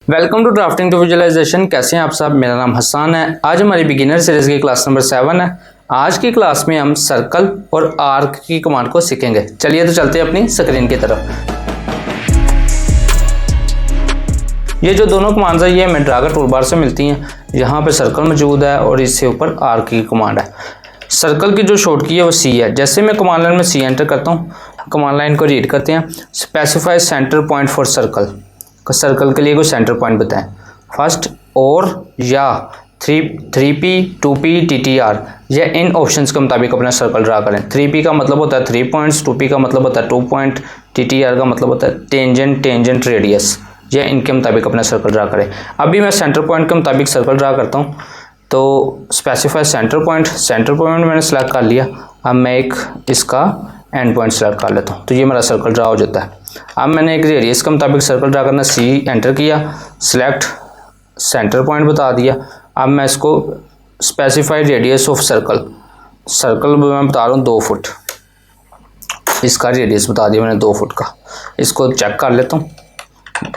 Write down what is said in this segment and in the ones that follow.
Welcome to drafting to visualisation. कैसे हैं आप सब? मेरा नाम हसन है। आज हमारी बिगिनर सीरीज़ की क्लास नंबर 7 है। आज की क्लास में हम सर्कल और आर्क की कमांड को सीखेंगे। चलिए तो चलते हैं अपनी स्क्रीन की तरफ। ये जो दोनों कमांड्स है ये हमें ड्रैग टूलबार से मिलती हैं। यहाँ पे सर्कल मौजूद है और इससे ऊपर आर्क की कमांड है। सर्कल की जो शॉर्ट की है वो सी है। जैसे मैं कमांड लाइन में सी एंटर करता हूँ, कमांड लाइन को रीड करते हैं। Specify centre point for circle, circle के लिए कोई सेंटर पॉइंट बताएं। फर्स्ट और या 3P 2P TTR या इन ऑप्शंस के मुताबिक अपना सर्कल ड्रा करें। 3P का मतलब होता है 3 पॉइंट्स, 2P का मतलब होता है 2 पॉइंट, TTR का मतलब होता है टेंजेंट रेडियस, या इनके मुताबिक अपना सर्कल ड्रा करें। अभी मैं सेंटर पॉइंट के मुताबिक सर्कल ड्रा करता हूँ। तो स्पेसिफाई सेंटर पॉइंट मैंने सेलेक्ट कर लिया। अब मैं एक इसका एंड पॉइंट सेलेक्ट कर लेता हूँ, तो ये मेरा सर्कल ड्रा हो जाता है। अब मैंने एक रेडियस के मुताबिक सर्कल ड्रा करना, सी एंटर किया, सिलेक्ट सेंटर पॉइंट बता दिया। अब मैं इसको स्पेसिफाई रेडियस ऑफ सर्कल मैं बता रहा हूँ 2 फुट, इसका रेडियस बता दिया मैंने 2 फुट का। इसको चेक कर लेता हूँ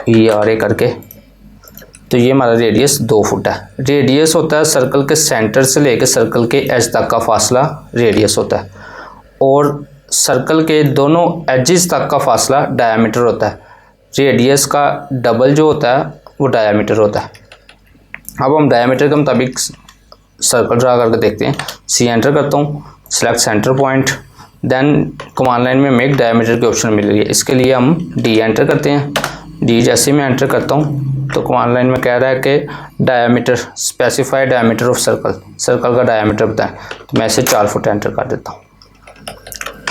ये आर करके, तो ये हमारा रेडियस 2 फुट है। रेडियस होता है सर्कल के सेंटर से लेकर सर्कल के एज तक का फासला रेडियस होता है, और सर्कल के दोनों एजेस तक का फासला डायामीटर होता है। रेडियस का डबल जो होता है वो डायामीटर होता है। अब हम डायामीटर के मुताबिक सर्कल ड्रा करके देखते हैं। सी एंटर करता हूँ, select centre point, then command line में मेक डायामीटर की ऑप्शन मिल रही है। इसके लिए हम डी एंटर करते हैं। डी जैसे मैं एंटर करता हूँ तो कमांड लाइन में कह रहा है कि diameter, specify diameter of circle का डायामीटर बताएं। तो मैं इसे 4 फुट एंटर कर देता हूँ।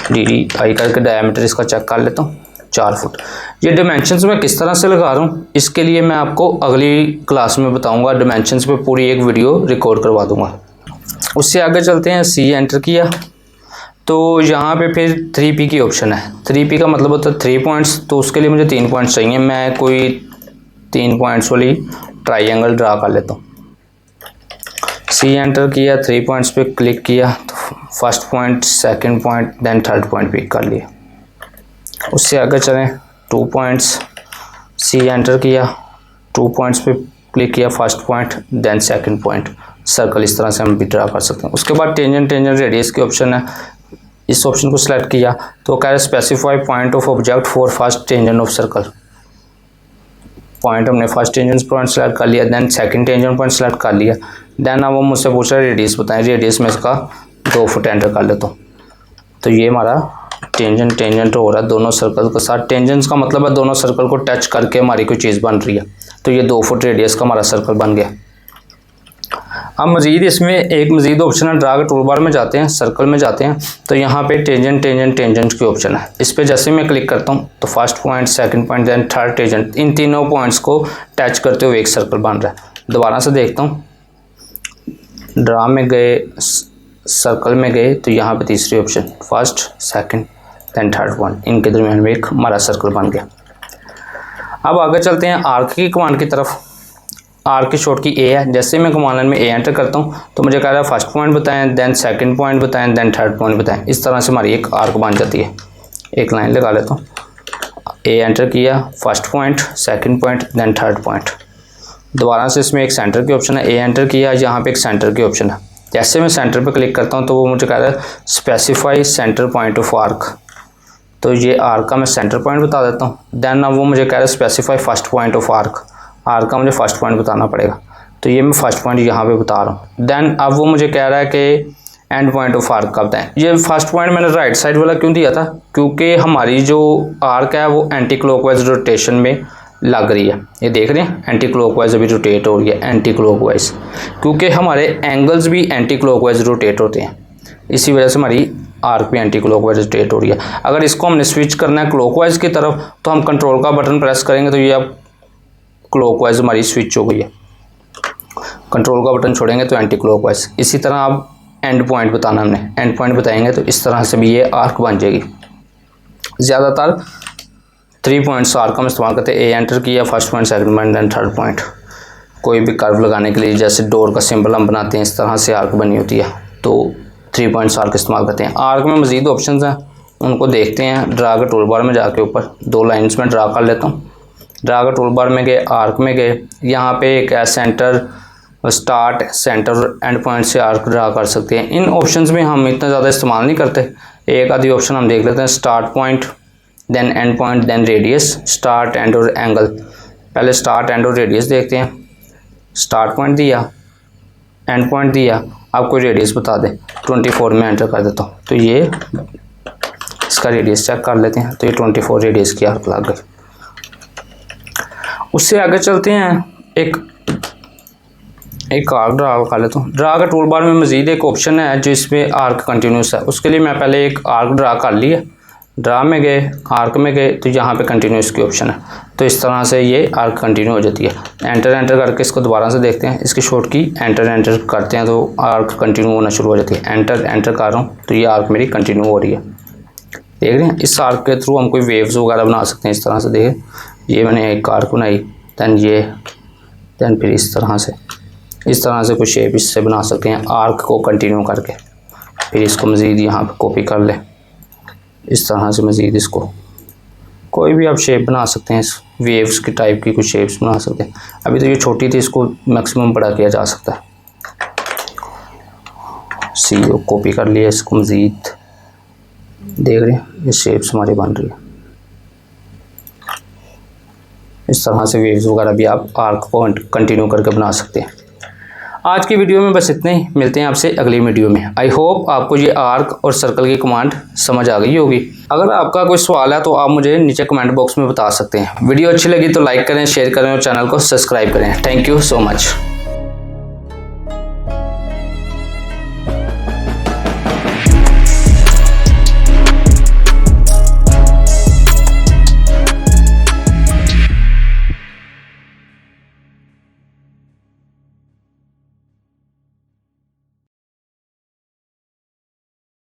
डी आई करके डायामीटर इसका चेक कर लेता हूँ 4 फुट। ये डिमेंशंस मैं किस तरह से लगा रहा हूँ इसके लिए मैं आपको अगली क्लास में बताऊँगा। डिमेंशंस पे पूरी एक वीडियो रिकॉर्ड करवा दूँगा। उससे आगे चलते हैं। सी एंटर किया तो यहाँ पे फिर 3P की ऑप्शन है। 3P का मतलब होता है 3 पॉइंट्स, तो उसके लिए मुझे 3 पॉइंट्स चाहिए। मैं कोई 3 पॉइंट्स वाली ट्राइंगल ड्रा कर लेता हूँ। सी एंटर किया, 3 पॉइंट्स पे क्लिक किया तो first point, second point, then third point pick कर लिया। उससे आगे चलें, 2 पॉइंट्स, सी एंटर किया, 2 पॉइंट्स पे क्लिक किया, first point then second point. Circle इस तरह से हम भी ड्रा कर सकते हैं। उसके बाद टेंजेंट रेडियस की ऑप्शन है। इस ऑप्शन को सिलेक्ट किया तो कह रहा है specify point of object for first tangent of circle. Point हमने फर्स्ट टेंजेंट पॉइंट सेलेक्ट कर लिया, then second tangent point select कर लिया। देन अब वो मुझसे पूछ रहा है रेडियस बताएं। रेडियस में इसका 2 फुट एंटर कर लेता हूँ। तो ये हमारा टेंजेंट हो रहा है दोनों सर्कल के साथ। टेंजेंट्स का मतलब है दोनों सर्कल को टच करके हमारी कोई चीज़ बन रही है। तो ये 2 फुट रेडियस का हमारा सर्कल बन गया। अब मज़ीद इसमें एक मज़ीद ऑप्शन है। ड्रैग टूलबार में जाते हैं, सर्कल में जाते हैं, तो यहाँ पे टेंजेंट की ऑप्शन है। इस पर जैसे मैं क्लिक करता हूँ तो first point, second point, then third tangent, इन तीनों पॉइंट्स को टच करते हुए एक सर्कल बन रहा है। दोबारा से देखता हूँ, ड्रा में गए, सर्कल में गए, तो यहाँ पे तीसरी option, first, second, then third point, इनके दरमियान में एक हमारा सर्कल बन गया। अब आगे चलते हैं आर्क की कमांड की तरफ। आर्क की शॉर्ट की ए है। जैसे मैं कमांड लाइन में ए एंटर करता हूँ तो मुझे कह रहा है फर्स्ट पॉइंट बताएं, देन सेकंड पॉइंट बताएं, देन थर्ड पॉइंट बताएं। इस तरह से हमारी एक आर्क बन जाती है। एक लाइन लगा लेता हूँ। ए एंटर किया, first point, second point, then third point. दोबारा से इसमें एक सेंटर की ऑप्शन है। ए एंटर किया, यहाँ पे एक सेंटर की ऑप्शन है। जैसे मैं सेंटर पे क्लिक करता हूँ तो वो मुझे कह रहा है specify centre point of arc. तो ये आर्क का मैं सेंटर पॉइंट बता देता हूँ। देन अब वो मुझे कह रहा है specify first point of arc का मुझे फर्स्ट पॉइंट बताना पड़ेगा। तो ये मैं फर्स्ट पॉइंट यहाँ पे बता रहा हूँ। देन अब वो मुझे कह रहा है कि एंड पॉइंट ऑफ आर्क का बताएं। ये फर्स्ट पॉइंट मैंने राइट साइड वाला क्यों दिया था? क्योंकि हमारी जो आर्क है वो एंटी क्लॉकवाइज रोटेशन में लग रही है। ये देख रहे हैं एंटी क्लॉकवाइज अभी रोटेट हो रही है, एंटी क्लॉकवाइज, क्योंकि हमारे एंगल्स भी एंटी क्लॉकवाइज रोटेट होते हैं। इसी वजह से हमारी आर्क भी एंटी क्लॉकवाइज रोटेट हो रही है। अगर इसको हमने स्विच करना है क्लॉकवाइज की तरफ तो हम कंट्रोल का बटन प्रेस करेंगे तो ये अब क्लॉकवाइज हमारी स्विच हो गई है। कंट्रोल का बटन छोड़ेंगे तो एंटी क्लॉकवाइज। इसी तरह अब एंड पॉइंट बताना, हमने एंड पॉइंट बताएंगे तो इस तरह से भी ये आर्क बन जाएगी। ज़्यादातर 3 पॉइंट्स आर्क हम इस्तेमाल करते हैं। ए एंटर किया, first point, second point, then third point. कोई भी कर्व लगाने के लिए, जैसे डोर का सिंबल हम बनाते हैं, इस तरह से आर्क बनी होती है, तो 3 पॉइंट्स आर्क इस्तेमाल करते हैं। आर्क में मज़ीद ऑप्शन हैं, उनको देखते हैं। ड्रा के टूल बार में जाके ऊपर 2 लाइन्स में ड्रा कर लेता हूँ। ड्रैग टूल बार में गए, आर्क में गए, यहाँ पे एक centre, start, centre, and point से आर्क ड्रा कर सकते हैं। इन ऑप्शंस में हम इतना ज़्यादा इस्तेमाल नहीं करते। एक आधी ऑप्शन हम देख लेते हैं, start point, then end point, then radius, start, end और एंगल। पहले स्टार्ट, एंड और रेडियस देखते हैं। स्टार्ट पॉइंट दिया, एंड पॉइंट दिया, आपको रेडियस बता दे, 24 में एंटर कर देता हूँ, तो ये इसका रेडियस चेक कर लेते हैं। तो ये 24 रेडियस की आर्क लग गई। उससे आगे चलते हैं, एक आर्क ड्रा कर लेता हूँ। ड्रा का टूल बार में मज़ीद एक ऑप्शन है जो इसमें आर्क कंटिन्यूस है। उसके लिए मैं पहले एक आर्क ड्रा कर लिया, ड्रा में गए, आर्क में गए, तो यहाँ पे कंटिन्यूस की ऑप्शन है। तो इस तरह से ये आर्क कंटिन्यू हो जाती है। एंटर करके इसको दोबारा से देखते हैं। इसकी शॉर्ट की एंटर करते हैं तो आर्क कंटिन्यू होना शुरू हो जाती है। एंटर कर रहा हूँ तो ये आर्क मेरी कंटिन्यू हो रही है। देख रहे हैं, इस आर्क के थ्रू हम कोई वेव्स वगैरह बना सकते हैं। इस तरह से देखें, ये मैंने एक आर्क बनाई, दैन फिर इस तरह से कोई शेप इससे बना सकते हैं आर्क को कंटिन्यू करके। फिर इसको मज़ीद यहाँ पे कॉपी कर ले, इस तरह से मज़ीद इसको कोई भी आप शेप बना सकते हैं। इस वेव्स की टाइप की कुछ शेप्स बना सकते हैं। अभी तो ये छोटी थी, इसको मैक्सिमम बड़ा किया जा सकता है। कॉपी कर लिया, इसको मज़ीद देख रहे हैं, ये शेप्स हमारी बन रही है। इस तरह से वेव्स वगैरह भी आप आर्क को कंटिन्यू करके बना सकते हैं। आज की वीडियो में बस इतने ही, मिलते हैं आपसे अगली वीडियो में। आई होप आपको ये आर्क और सर्कल की कमांड समझ आ गई होगी। अगर आपका कोई सवाल है तो आप मुझे नीचे कमेंट बॉक्स में बता सकते हैं। वीडियो अच्छी लगी तो लाइक करें, शेयर करें और चैनल को सब्सक्राइब करें। Thank you so much.